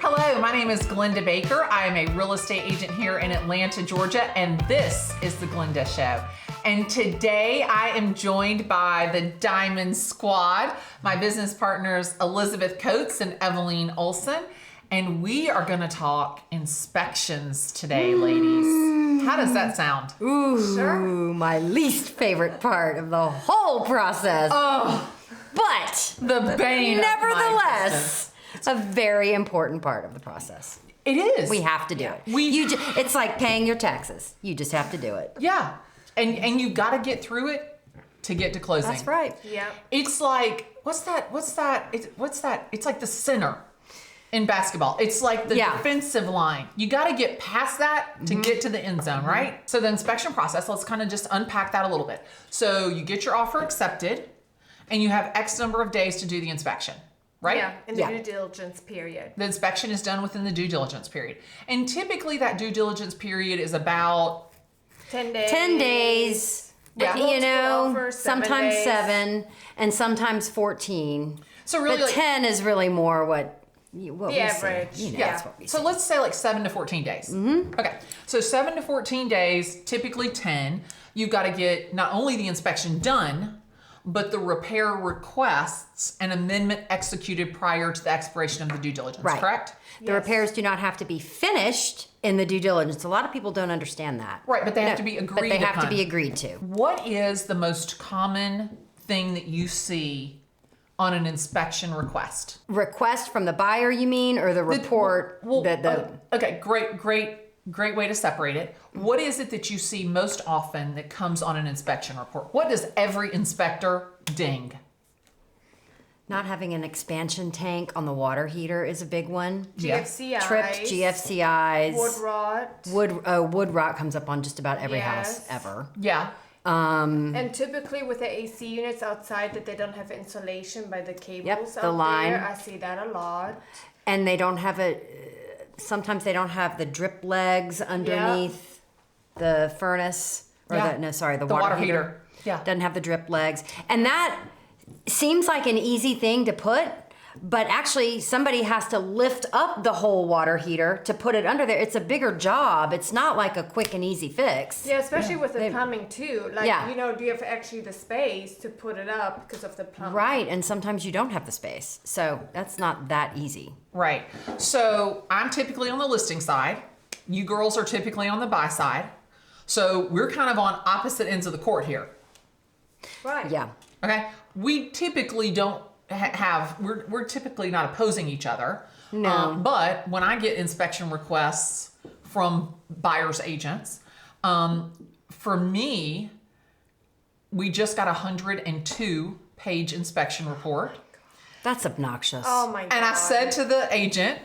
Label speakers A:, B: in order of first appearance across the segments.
A: Hello, my name is Glennda Baker. I am a real estate agent here in Atlanta, Georgia, and this is the Glennda Show. And today I am joined by the Diamond Squad, my business partners Elizabeth Coates and Evelyn Olson. And we are going to talk inspections today, ladies. How does that sound?
B: Ooh,
A: Sure.
B: my least favorite part of the whole process.
A: Oh,
B: But
A: the bane.
B: nevertheless, a very important part of the process.
A: It is.
B: We have to do it. It's like paying your taxes. You just have to do it.
A: Yeah. And you got to get through it to get to closing.
B: That's right.
C: Yeah.
A: It's like, what's that? It's like the center in basketball. It's like the defensive line. You got to get past that to get to the end zone, right? So the inspection process, let's kind of just unpack that a little bit. So you get your offer accepted and you have X number of days to do the inspection, right?
C: Yeah, in the due diligence period.
A: The inspection is done within the due diligence period. And typically that due diligence period is about
C: 10 days.
B: 10 days.
A: Yeah.
B: You know,
C: Offers, 7
B: sometimes
C: days.
B: 7 and sometimes 14.
A: so really
B: But
A: like
B: 10 is really more what we
C: average.
B: see. You know,
A: Yeah.
B: that's what we
A: So
B: see.
A: let's say like 7 to 14 days. Okay. So 7 to 14 days, typically 10. You've got to get not only the inspection done, but the repair requests and amendment executed prior to the expiration of the due diligence,
B: Right.
A: correct?
B: The repairs do not have to be finished in the due diligence. A lot of people don't understand that.
A: Right, but they have to be agreed
B: But they have to
A: upon.
B: be agreed to.
A: What is the most common thing that you see on an inspection request?
B: Request from the buyer, you mean, or the report that the
A: Okay, great way to separate it. What is it that you see most often that comes on an inspection report? What does every inspector ding?
B: not having an expansion tank on the water heater is a big one.
C: GFCIs.
B: Tripped GFCIs.
C: Wood rot.
B: Wood rot comes up on just about every house
C: Yes.
B: ever.
A: Yeah.
C: And typically with the AC units outside that they don't have insulation by the cables
B: the
C: out
B: line.
C: there. I see that a lot.
B: And they don't have sometimes they don't have the drip legs underneath the furnace. Or
A: Yeah.
B: the
A: The
B: water heater.
A: Yeah.
B: Doesn't have the drip legs. And that seems like an easy thing to put, but actually somebody has to lift up the whole water heater to put it under there. It's a bigger job. It's not like a quick and easy fix.
C: Yeah, especially with the plumbing too. Like,
B: Yeah.
C: do you have actually the space to put it up because of the plumbing?
B: Right, and sometimes you don't have the space. So that's not that easy.
A: Right. So I'm typically on the listing side. You girls are typically on the buy side. So we're kind of on opposite ends of the court here.
C: Right.
B: Yeah.
A: Okay. We typically don't we're typically not opposing each other.
B: No.
A: But when I get inspection requests from buyer's agents, for me, we just got a 102-page inspection report.
B: That's obnoxious.
C: Oh my God.
A: And I said to the agent,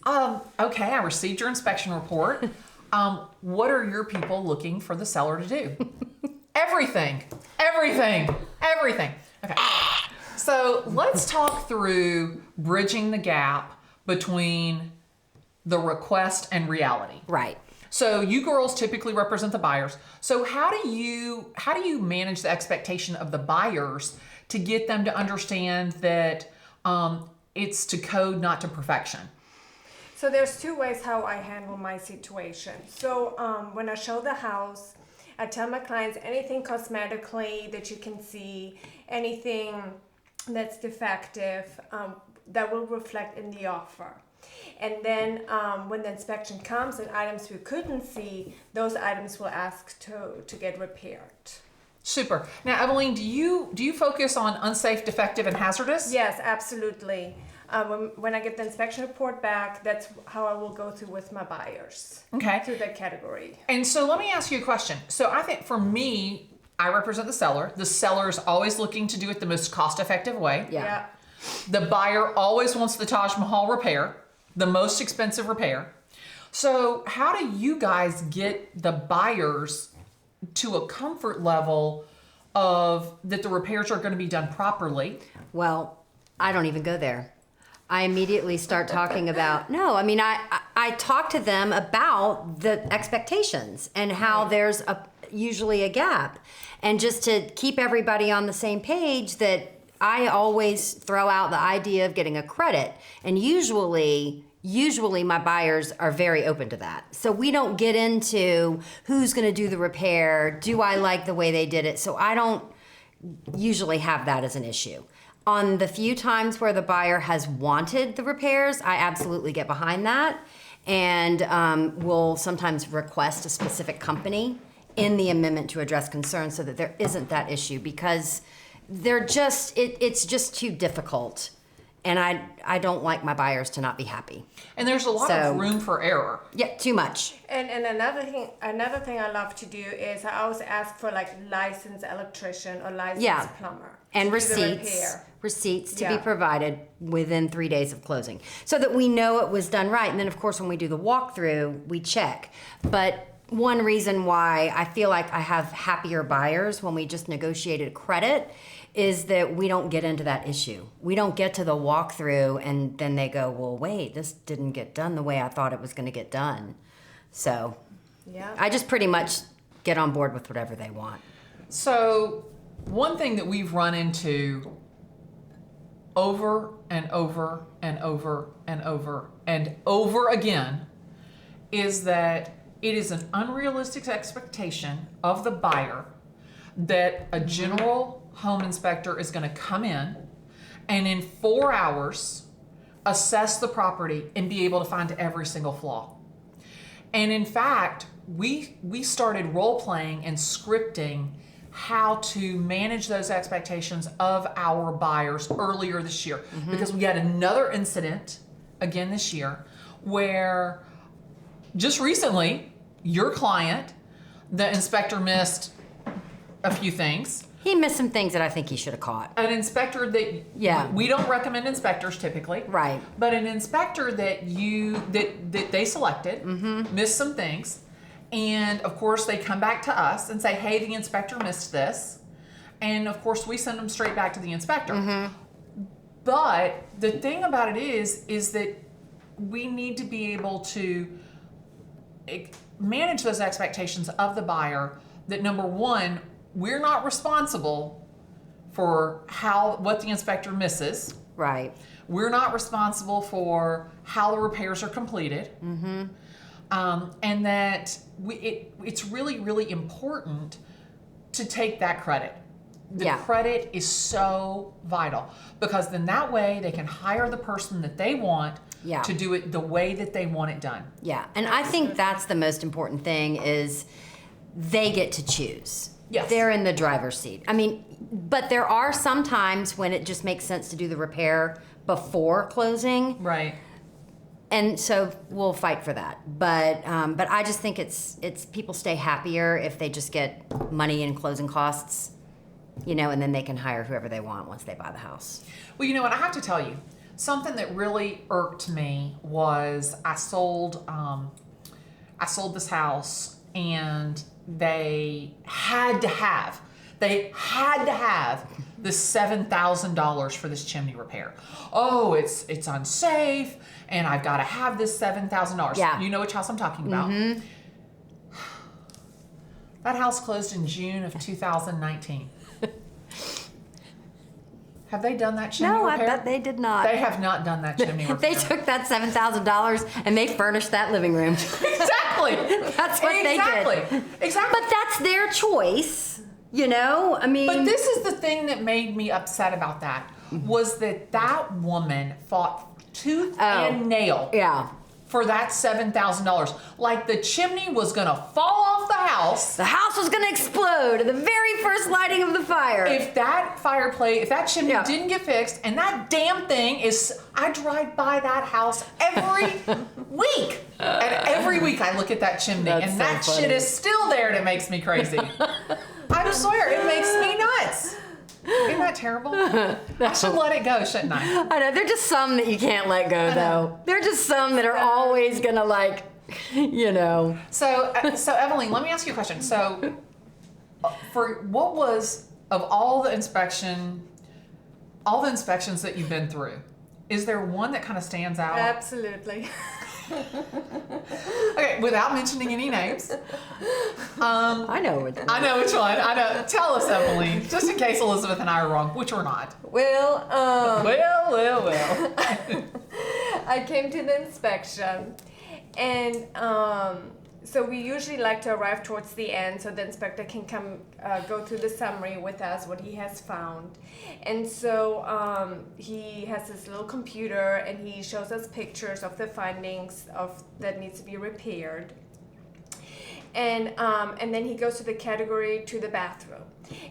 A: okay, I received your inspection report. What are your people looking for the seller to do? Everything. Okay. So let's talk through bridging the gap between the request and reality.
B: Right.
A: So you girls typically represent the buyers. So how do you manage the expectation of the buyers to get them to understand that it's to code, not to perfection?
C: So there's two ways how I handle my situation. So when I show the house, I tell my clients anything cosmetically that you can see, anything that's defective, that will reflect in the offer. And then when the inspection comes and items we couldn't see, those items will ask to get repaired.
A: Super. Now, Evelyn, do you focus on unsafe, defective, and hazardous?
C: Yes, absolutely. When I get the inspection report back, that's how I will go through with my buyers.
A: Okay.
C: Through that category.
A: And so let me ask you a question. So I think for me, I represent the seller. The seller is always looking to do it the most cost-effective way.
B: Yeah.
A: The buyer always wants the Taj Mahal repair, the most expensive repair. So how do you guys get the buyers to a comfort level of that the repairs are going to be done properly?
B: Well, I don't even go there. I immediately start talking about, I talk to them about the expectations and how there's usually a gap. And just to keep everybody on the same page, that I always throw out the idea of getting a credit. And usually usually my buyers are very open to that. So we don't get into who's going to do the repair. Do I like the way they did it? So I don't usually have that as an issue. On the few times where the buyer has wanted the repairs, I absolutely get behind that, and will sometimes request a specific company in the amendment to address concerns so that there isn't that issue, because it's just too difficult. And I don't like my buyers to not be happy.
A: And there's a lot of room for error.
B: Yeah, too much.
C: And another thing I love to do is I always ask for like licensed electrician or licensed plumber.
B: And
C: to do the
B: receipts to
C: Yeah.
B: be provided within 3 days of closing, so that we know it was done right. And then of course when we do the walkthrough, we check. But one reason why I feel like I have happier buyers when we just negotiated credit is that we don't get into that issue. We don't get to the walkthrough and then they go, well, wait, this didn't get done the way I thought it was going to get done. So I just pretty much get on board with whatever they want.
A: So one thing that we've run into over and over and over and over and over again is that it is an unrealistic expectation of the buyer that a general home inspector is going to come in and in 4 hours assess the property and be able to find every single flaw. And in fact, we started role playing and scripting how to manage those expectations of our buyers earlier this year, because we had another incident again this year where just recently your client, the inspector, missed a few things.
B: He missed some things that I think he should have caught.
A: An inspector that we don't recommend inspectors typically,
B: Right.
A: But an inspector that they selected missed some things, and of course they come back to us and say, "Hey, the inspector missed this," and of course we send them straight back to the inspector. But the thing about it is that we need to be able to manage those expectations of the buyer. That number one, we're not responsible for what the inspector misses.
B: Right.
A: We're not responsible for how the repairs are completed. And that it's really, really important to take that credit. The credit is so vital, because then that way they can hire the person that they want to do it the way that they want it done.
B: Yeah, and I think that's the most important thing, is they get to choose.
A: Yes.
B: They're in the driver's seat. I mean, but there are some times when it just makes sense to do the repair before closing.
A: Right.
B: And so we'll fight for that. But I just think it's people stay happier if they just get money in closing costs, and then they can hire whoever they want once they buy the house.
A: Well, you know what? I have to tell you, something that really irked me was I sold this house, and they had to have the $7,000 for this chimney repair. Oh, it's unsafe, and I've got to have this $7,000.
B: Yeah.
A: You know which house I'm talking about. That house closed in June of 2019. Have they done that chimney repair?
B: No, I bet they did not.
A: They have not done that chimney repair.
B: They took that $7,000 and they furnished that living room.
A: Exactly.
B: That's what they did.
A: Exactly.
B: But that's their choice, I mean.
A: But this is the thing that made me upset about that, was that woman fought tooth and nail for that $7,000. Like the chimney was gonna fall off the house.
B: The house was gonna explode at the very first lighting of the fire.
A: If that chimney didn't get fixed, and that damn thing I drive by that house every week. And every week I look at that chimney, and that shit is still there, and it makes me crazy. I swear, it makes me nuts. Isn't that terrible? I should let it go, shouldn't I?
B: I know, there are just some that you can't let go, though. There are just some that are always gonna
A: So Evelyn, let me ask you a question. So, for what was, of all the inspections that you've been through, is there one that kind of stands out?
C: Absolutely.
A: Okay, without mentioning any names.
B: I know which one.
A: I know which one. I know. Tell us, Evelyn, just in case Elizabeth and I are wrong, which we're not.
C: Well. I came to the inspection, and so we usually like to arrive towards the end so the inspector can come go through the summary with us, what he has found. And so he has this little computer, and he shows us pictures of the findings of that needs to be repaired. And then he goes to the category to the bathroom.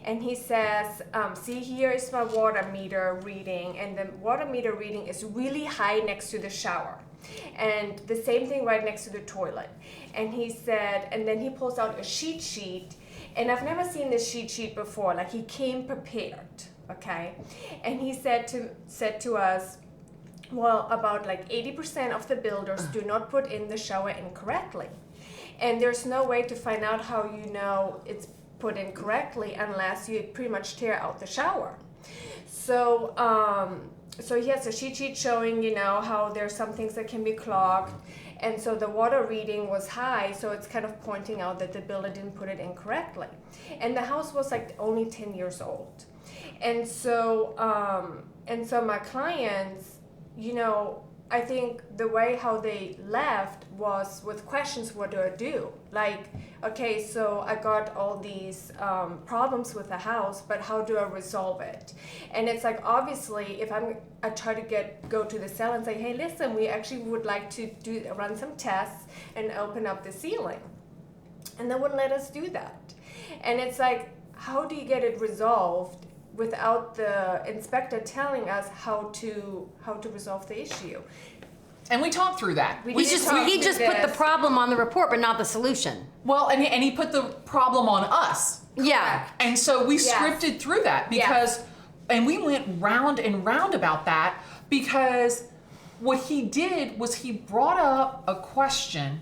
C: And he says, see, here is my water meter reading. And the water meter reading is really high next to the shower. And the same thing right next to the toilet. And he said, and then he pulls out a cheat sheet. And I've never seen this cheat sheet before. Like, he came prepared, okay? And he said to us, well, about like 80% of the builders do not put in the shower incorrectly. And there's no way to find out how you know it's put in correctly unless you pretty much tear out the shower. So he has a cheat sheet showing, how there's some things that can be clogged. And so the water reading was high, so it's kind of pointing out that the builder didn't put it in correctly. And the house was like only 10 years old. And so my clients, I think the way how they left was with questions, what do I do? Like, okay, so I got all these problems with the house, but how do I resolve it? And it's like, obviously, if I try to go to the seller and say, hey, listen, we actually would like to run some tests and open up the ceiling. And they wouldn't let us do that. And it's like, how do you get it resolved without the inspector telling us how to resolve the issue?
A: And we talked through that.
B: He just put the problem on the report, but not the solution.
A: Well, and he put the problem on us.
B: Yeah.
A: And so we scripted through that because, and we went round and round about that because what he did was he brought up a question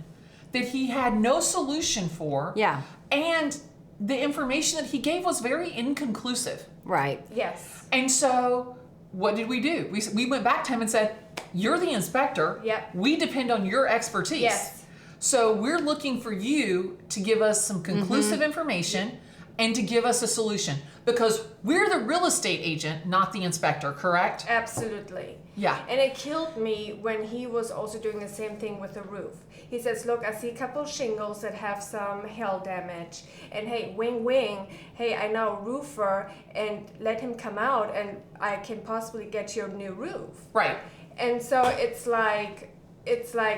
A: that he had no solution for.
B: Yeah.
A: And the information that he gave was very inconclusive.
B: Right.
C: Yes.
A: And so what did we do? We went back to him and said, you're the inspector.
C: Yep.
A: We depend on your expertise.
C: Yes.
A: So we're looking for you to give us some conclusive information and to give us a solution because we're the real estate agent, not the inspector, correct?
C: Absolutely.
A: Yeah.
C: And it killed me when he was also doing the same thing with the roof. He says, look, I see a couple shingles that have some hail damage. And hey, wing, hey, I know a roofer, and let him come out and I can possibly get you a new roof.
A: Right.
C: And so it's like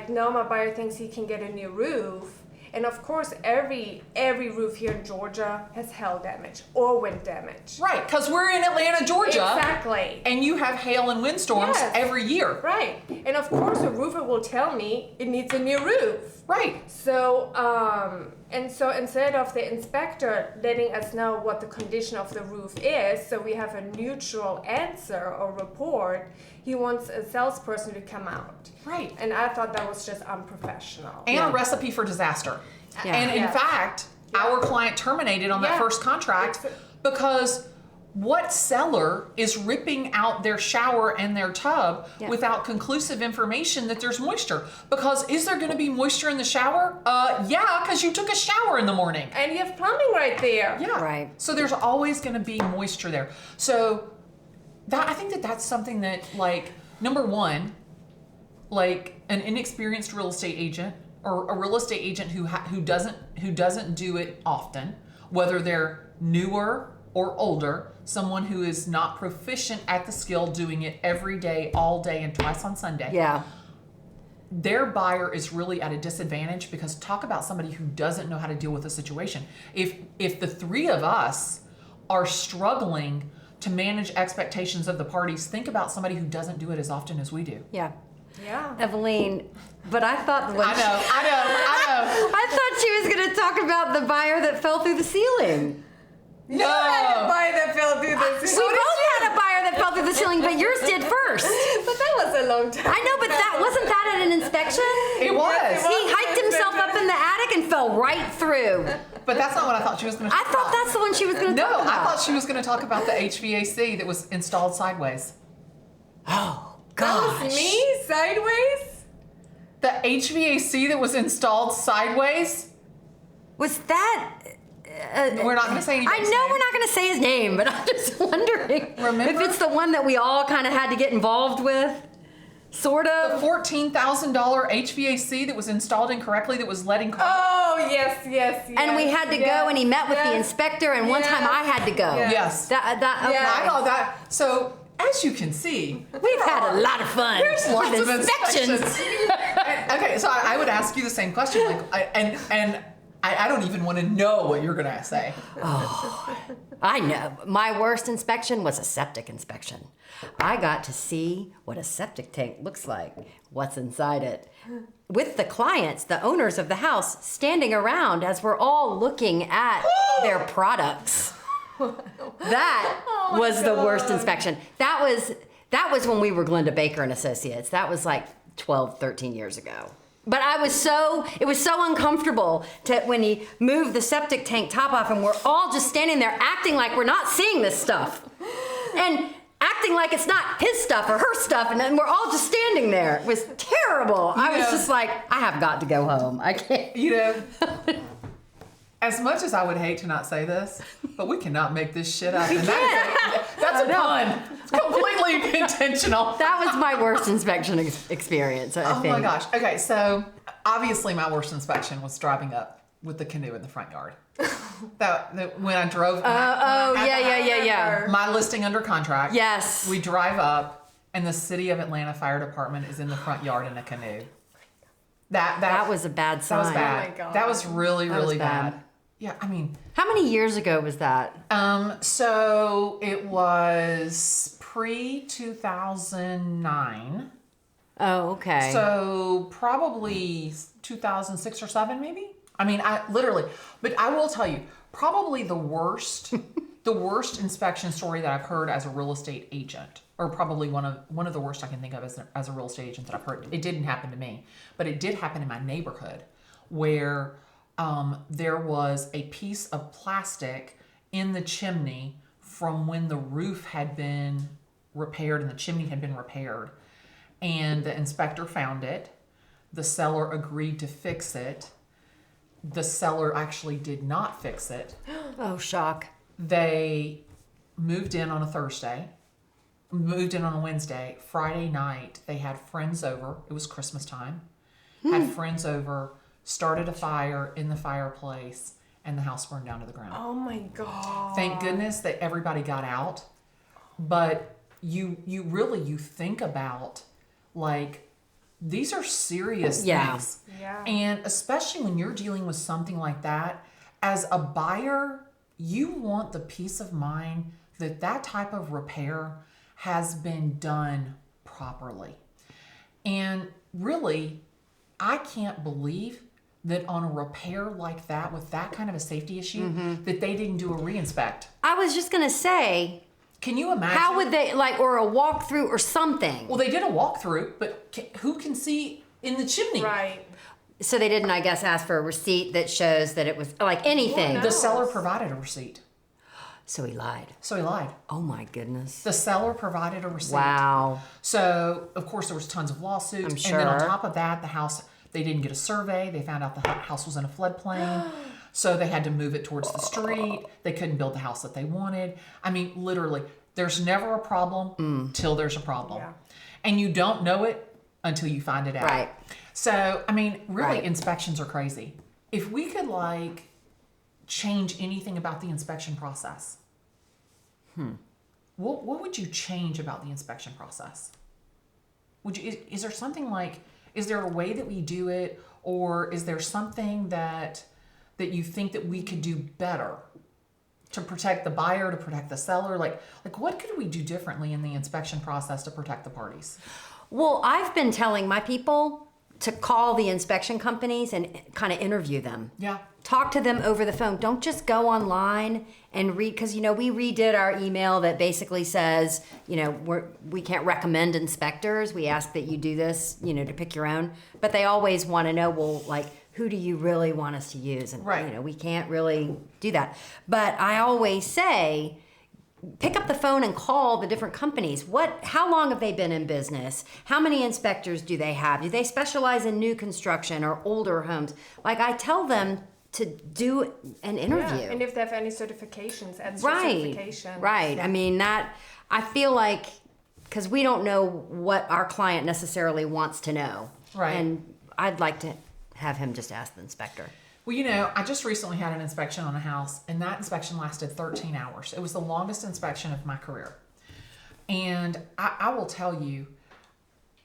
C: no, my buyer thinks he can get a new roof. And of course, every roof here in Georgia has hail damage or wind damage.
A: Right, because we're in Atlanta, Georgia.
C: Exactly.
A: And you have hail and windstorms every year.
C: Right. And of course, a roofer will tell me it needs a new roof.
A: Right.
C: So, so instead of the inspector letting us know what the condition of the roof is, so we have a neutral answer or report, he wants a salesperson to come out.
A: Right.
C: And I thought that was just unprofessional.
A: And a recipe for disaster.
B: Yeah.
A: And in fact, our client terminated on that first contract because what seller is ripping out their shower and their tub without conclusive information that there's moisture? Because is there going to be moisture in the shower? Yeah, because you took a shower in the morning.
C: And you have plumbing right there.
A: Yeah.
B: Right.
A: So there's always going to be moisture there. So I think that's something that, like, number one, like an inexperienced real estate agent or a real estate agent who doesn't do it often, whether they're newer or older, someone who is not proficient at the skill doing it every day, all day, and twice on Sunday.
B: Yeah.
A: Their buyer is really at a disadvantage because talk about somebody who doesn't know how to deal with a situation. If the three of us are struggling to manage expectations of the parties, think about somebody who doesn't do it as often as we do.
B: Yeah.
C: Yeah.
B: Eveline, but I thought
A: I know.
B: I thought she was going to talk about the buyer that fell through the ceiling.
C: You had a buyer that fell through the
B: We
C: ceiling.
B: both had a buyer that fell through the ceiling, but yours did first.
C: But that was a long time.
B: I know, but wasn't that at an inspection?
A: It was.
B: He hiked himself up in the attic and fell right through.
A: But that's not what I thought she was going to
B: I
A: talk about.
B: thought that's the one she was going to talk about.
A: No, I thought she was going to talk about the HVAC that was installed sideways.
B: Oh,
C: That
B: gosh.
C: was me? Sideways?
A: The HVAC that was installed sideways?
B: Was that...
A: We're not going to say anything.
B: I know we're not going to say his name, but I'm just wondering
A: Remember?
B: if it's the one that we all kind of had to get involved with. Sort
A: The
B: of.
A: $14,000 HVAC that was installed incorrectly that was letting.
C: Oh, yes.
B: And we had to go, and he met with the inspector, and one time I had to go.
A: Yes.
B: Okay.
A: I know that. So as you can see,
B: We've had a lot of fun.
A: there's lots
B: with
A: of inspections.
B: inspections.
A: Okay, so I would ask you the same question, I don't even want to know what you're gonna say.
B: I know. My worst inspection was a septic inspection. I got to see what a septic tank looks like, what's inside it, with the clients, the owners of the house, standing around as we're all looking at their products. That was the worst inspection. That was when we were Glennda Baker and Associates. That was like 12, 13 years ago. But it was so uncomfortable when he moved the septic tank top off, and we're all just standing there acting like we're not seeing this stuff. And acting like it's not his stuff or her stuff, and then we're all just standing there. It was terrible. I was just like, I have got to go home. I can't.
A: As much as I would hate to not say this, but we cannot make this shit up. And that's a pun. It's completely intentional.
B: That was my worst inspection experience, I think.
A: Oh my gosh. Okay, so obviously my worst inspection was driving up with the canoe in the front yard. When I drove.
B: Yeah.
A: My listing under contract.
B: Yes.
A: We drive up, and the City of Atlanta Fire Department is in the front yard in a canoe. That
B: was a bad sign.
A: That was bad.
C: Oh my God.
A: That was really,
B: That was
A: really
B: bad.
A: bad. Yeah, I mean.
B: How many years ago was that?
A: So it was pre-2009.
B: Oh, okay.
A: So probably 2006 or 7, maybe. I mean, but I will tell you, probably the worst inspection story that I've heard as a real estate agent, or probably one of the worst I can think of as a real estate agent that I've heard. It didn't happen to me, but it did happen in my neighborhood, where there was a piece of plastic in the chimney from when the roof had been repaired and the chimney had been repaired. And the inspector found it. The seller agreed to fix it. The seller actually did not fix it.
B: Oh, shock.
A: They moved in on a Thursday, moved in on a Wednesday. Friday night, they had friends over. It was Christmas time. Had friends over, started a fire in the fireplace, and the house burned down to the ground.
C: Oh my God.
A: Thank goodness that everybody got out. But you think about, like, these are serious things.
C: Yeah.
A: And especially when you're dealing with something like that, as a buyer, you want the peace of mind that that type of repair has been done properly. And really, I can't believe that on a repair like that, with that kind of a safety issue, that they didn't do a re-inspect.
B: I was just going to say,
A: Can you imagine?
B: how would they, or a walkthrough or something?
A: Well, they did a walkthrough, but who can see in the chimney?
C: Right.
B: So they didn't, I guess, ask for a receipt that shows that it was, like, anything.
C: Well,
A: The
C: no.
A: seller provided a receipt.
B: So he lied.
A: So he lied.
B: Oh, my goodness.
A: The seller provided a receipt.
B: Wow.
A: So, of course, there was tons of lawsuits.
B: I'm
A: And then on
B: sure.
A: top of that, the house, they didn't get a survey. They found out the house was in a floodplain. So they had to move it towards the street. They couldn't build the house that they wanted. I mean, literally, there's never a problem till there's a problem.
C: Yeah.
A: And you don't know it until you find it out.
B: Right.
A: So, I mean, really,
B: Right.
A: inspections are crazy. If we could, like, change anything about the inspection process, what would you change about the inspection process? Would you? Is there something like? Is there a way that we do it, or is there something that you think that we could do better to protect the buyer, to protect the seller? Like what could we do differently in the inspection process to protect the parties?
B: Well, I've been telling my people to call the inspection companies and kind of interview them.
A: Yeah.
B: Talk to them over the phone. Don't just go online and read, because, we redid our email that basically says, we can't recommend inspectors. We ask that you do this, to pick your own. But they always want to know, well, like, who do you really want us to use? And,
A: Right.
B: We can't really do that. But I always say, pick up the phone and call the different companies. How long have they been in business? How many inspectors do they have? Do they specialize in new construction or older homes? Like, I tell them to do an interview.
C: Yeah. And if they have any certifications, extra
B: Right.
C: certifications.
B: Right. I mean, I feel like, because we don't know what our client necessarily wants to know.
A: Right.
B: And I'd like to have him just ask the inspector.
A: Well, you know, I just recently had an inspection on a house, and that inspection lasted 13 hours. It was the longest inspection of my career. And I will tell you,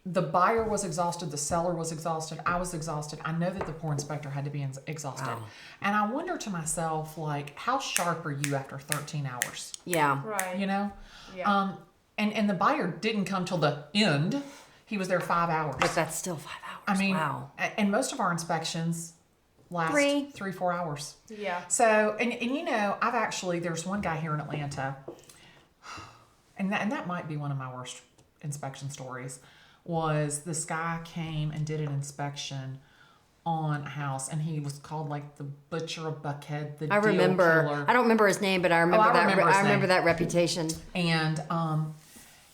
A: the buyer was exhausted, the seller was exhausted, I was exhausted. I know that the poor inspector had to be exhausted.
B: Wow.
A: And I wonder to myself, like, how sharp are you after 13 hours?
B: Yeah.
C: Right.
A: You know?
C: Yeah.
A: And the buyer didn't come till the end. He was there 5 hours.
B: But that's still 5 hours.
A: I mean,
B: wow.
A: and most of our inspections last 3-4 hours.
C: Yeah.
A: So, and you know, there's one guy here in Atlanta, and that might be one of my worst inspection stories, was this guy came and did an inspection on a house, and he was called like the Butcher of Buckhead, the
B: I remember.
A: Deal Killer.
B: I don't remember his name, but I remember
A: I remember his
B: I remember
A: name.
B: that reputation.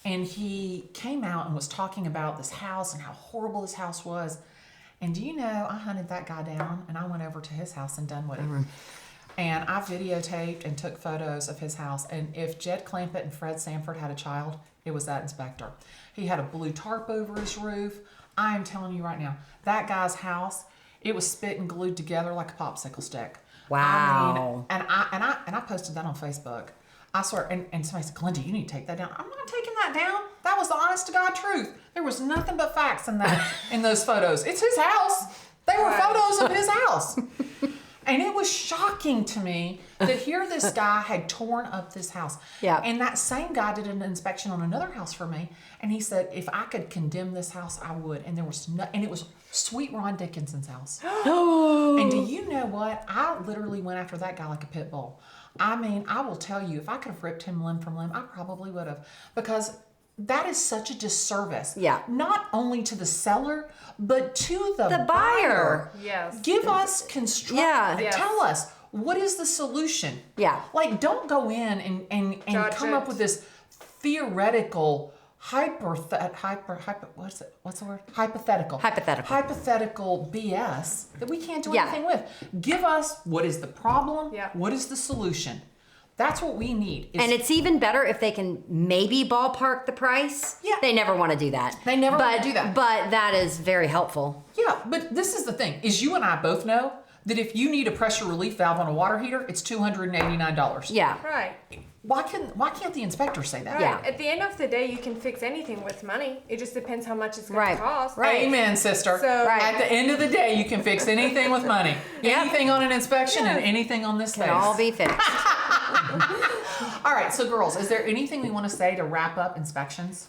A: And he came out and was talking about this house and how horrible this house was. And do you know, I hunted that guy down, and I went over to his house in Dunwoody. And I videotaped and took photos of his house. And if Jed Clampett and Fred Sanford had a child, it was that inspector. He had a blue tarp over his roof. I am telling you right now, that guy's house, it was spit and glued together like a popsicle stick.
B: Wow.
A: I mean, and I posted that on Facebook. I swear, and somebody said, Glennda, you need to take that down. I'm not taking that down. That was the honest to God truth. There was nothing but facts in those photos. It's his house. They were photos of his house. And it was shocking to me that here this guy had torn up this house.
B: Yeah.
A: And that same guy did an inspection on another house for me. And he said, if I could condemn this house, I would. And and it was sweet Ron Dickinson's house. And do you know what? I literally went after that guy like a pit bull. I mean, I will tell you, if I could have ripped him limb from limb, I probably would have. Because that is such a disservice.
B: Yeah.
A: Not only to the seller, but to the
B: buyer.
C: Yes.
A: Give us constructive.
B: Yeah.
C: Yes.
A: Tell us, what is the solution?
B: Yeah.
A: Like, don't go in and
C: Judge
A: come
C: it.
A: up with this theoretical what's the word? Hypothetical BS that we can't do
B: Yeah.
A: anything with. Give us what is the problem,
C: Yeah.
A: what is the solution. That's what we need.
B: And it's even better if they can maybe ballpark the price.
A: Yeah.
B: They never want to do that.
A: They never want to do that.
B: But that is very helpful.
A: Yeah, but this is the thing, is you and I both know that if you need a pressure relief valve on a water heater, it's $289.
B: Yeah.
C: Right.
A: Why can't the inspector say that?
C: Right.
B: Yeah.
C: At the end of the day, you can fix anything with money. It just depends how much it's going
B: Right.
C: to cost.
B: Right.
A: Amen, sister.
C: So-
B: Right.
A: At the end of the day, you can fix anything with money.
B: Yep.
A: Anything on an inspection and
C: Yes.
A: anything on this
B: Can
A: face.
B: all be fixed.
A: All right, so girls, is there anything we want to say to wrap up inspections?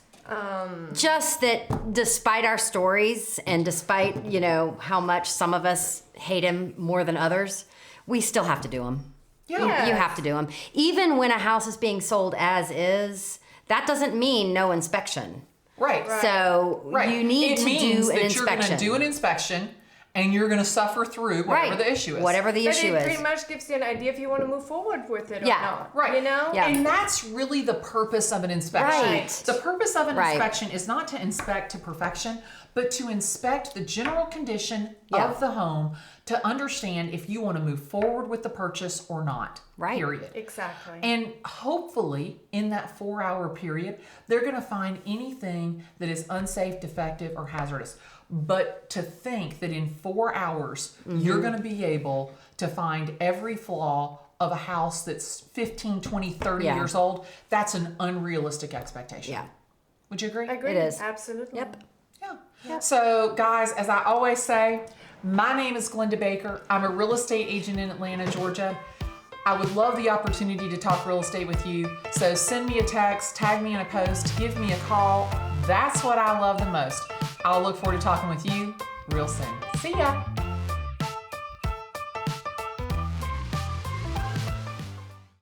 B: Just that despite our stories and despite, you know, how much some of us hate him more than others, we still have to do them.
A: Yeah.
B: You have to do them. Even when a house is being sold as is, that doesn't mean no inspection.
A: Right.
B: So
A: Right.
B: you need
A: it
B: to
A: means
B: do an
A: that you're
B: inspection.
A: going to do an inspection and you're going to suffer through whatever
B: right.
A: the issue is.
B: Whatever the
C: But
B: issue
C: it
B: is.
C: pretty much gives you an idea if you want to move forward with it
B: Yeah.
C: or not.
A: Right.
C: You know?
B: Yeah.
A: And that's really the purpose of an inspection.
B: Right.
A: The purpose of an
B: Right.
A: inspection is not to inspect to perfection, but to inspect the general condition
B: Yeah.
A: of the home to understand if you want to move forward with the purchase or not.
B: Right.
A: Period.
C: Exactly.
A: And hopefully, in that 4-hour period, they're going to find anything that is unsafe, defective, or hazardous. But to think that in 4 hours, you're going to be able to find every flaw of a house that's 15, 20, 30
B: Yeah.
A: years old, that's an unrealistic expectation.
B: Yeah.
A: Would you agree?
C: Agreed.
B: It is.
C: Absolutely.
B: Yep.
A: Yeah. So, guys, as I always say, my name is Glennda Baker. I'm a real estate agent in Atlanta, Georgia. I would love the opportunity to talk real estate with you. So send me a text, tag me in a post, give me a call. That's what I love the most. I'll look forward to talking with you real soon. See ya.